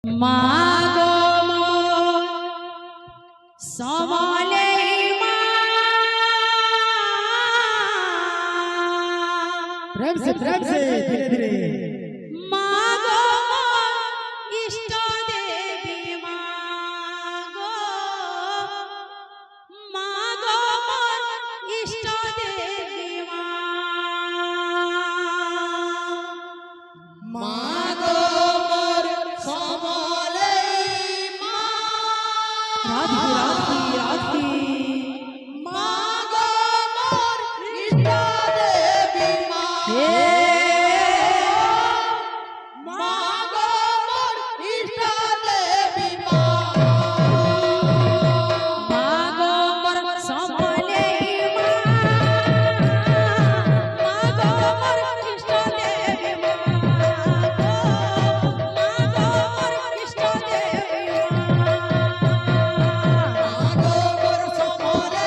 मागो समले प्रेम से धीरे धीरे मागो इष्ट देवी मागो मागो इष्ट देवी मागो मोर समले राधी राधी राधी मागो मोर इष्ट देवी हे मागो मोर इष्ट देवी मागो मोर समले मागो मोर इष्ट देवी मागो मोर इष्ट देवी मागो मोर समले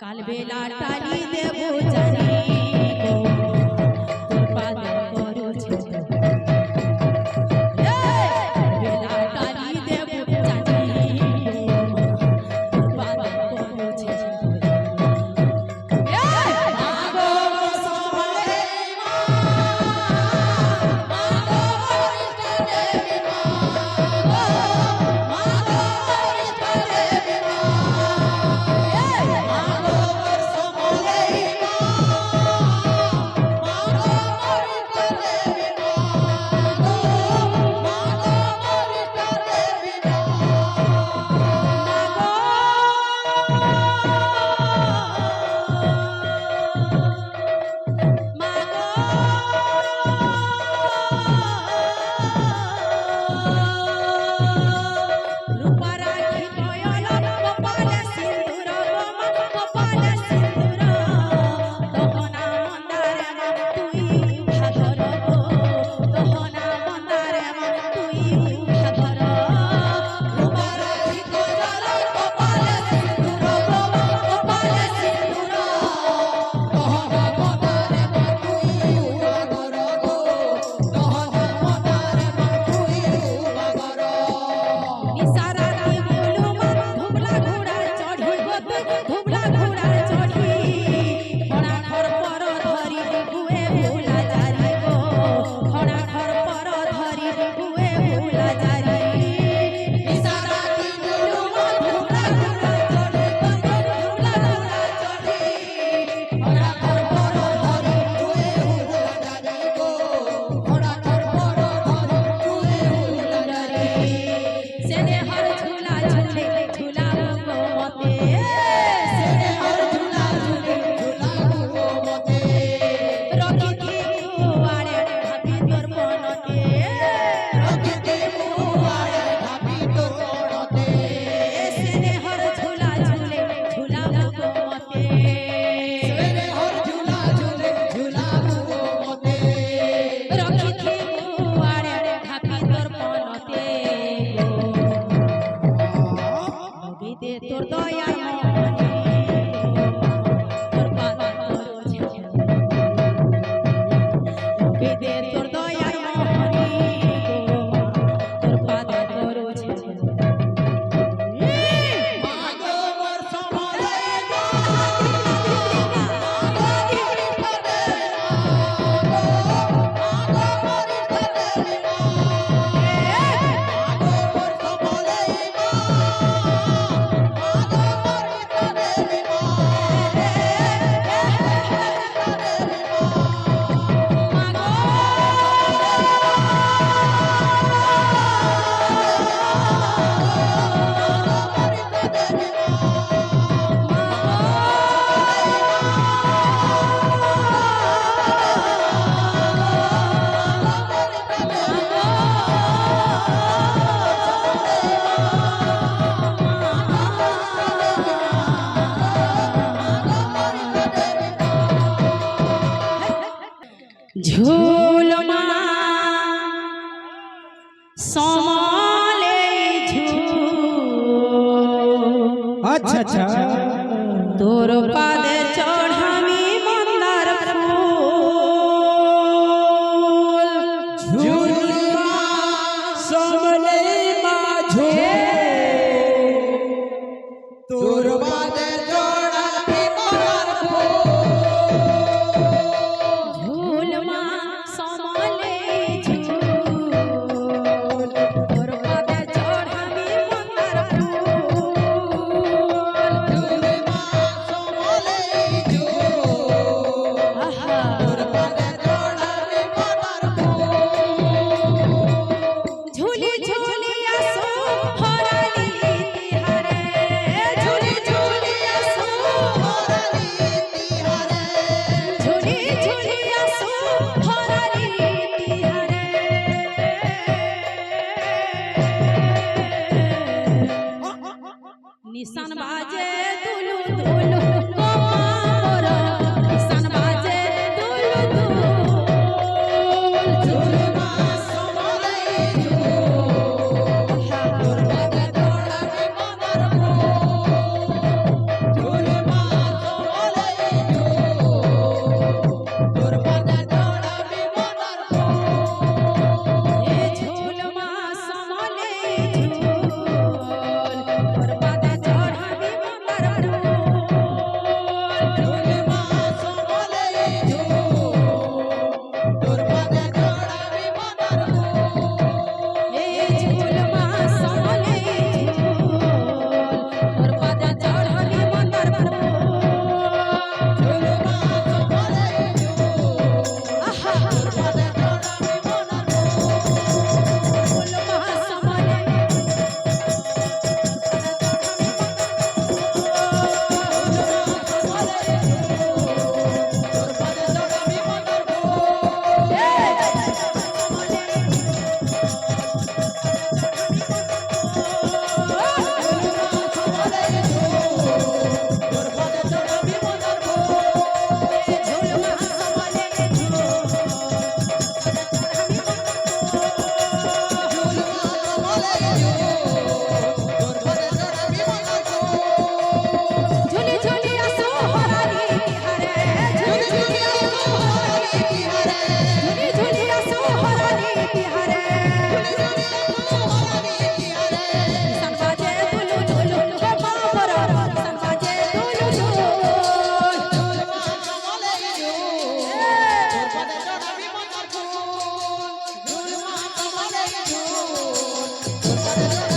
काल बेला टाली देबो जानी गो उत्पादन करू छे बेला टाली देबो जानी गो उत्पादन करू छे मागो मोर समले मागो मोर इष्ट देवी मागो मोर इष्ट देवी मागो मोर समले मागो मोर इष्ट देवी मागो मोर इष्ट देवी हुए সমালে আচ্ছা আচ্ছা তোর পাদে চড়ামি মন্দার ফুল ঝুলিয়া সমলে মাঝে তোর বাদে জড়াবি মনার ঝুলমা সমালে ঝুল তোর পাদে চড়ামি মন্দার ফুল মা সমলে আহা বাদে জড়াবি মনার ঝুলি ঝুলি আসো হরালি তিহারে ঝুলি ঝুলি আসো হরালি তিহারে ঝুলি ঝুলি আসো হরালি তিহারে নিশান বাজে দুলু দুলু কোমর নিশান বাজে দুলু দুলু মা সমলে বাদে জড়াবি মনার মা সমলে বাদে জড়াবি মনার এ ঝুলমা সমলে ঝুল তোর পাদে চড়াবি মন্দার ফুল মা সমলে বাদে জড়াবি মনার এ ঝুলমা সমলে ঝুল তোর পাদে চড়াবি মন্দার ফুল আহা বাদে জড়াবি মনার ঝুলমা সমলে ঝুলমা সমলে ঝুলি ঝুলি আসো হরালি তিহারে ঝুলি ঝুলি আসো হরালি তিহারে ঝুলি ঝুলি আসো হরালি তিহারে নিশান বাজে দুলু দুলু কোমর নিশান বাজে দুলু দুলু Thank you.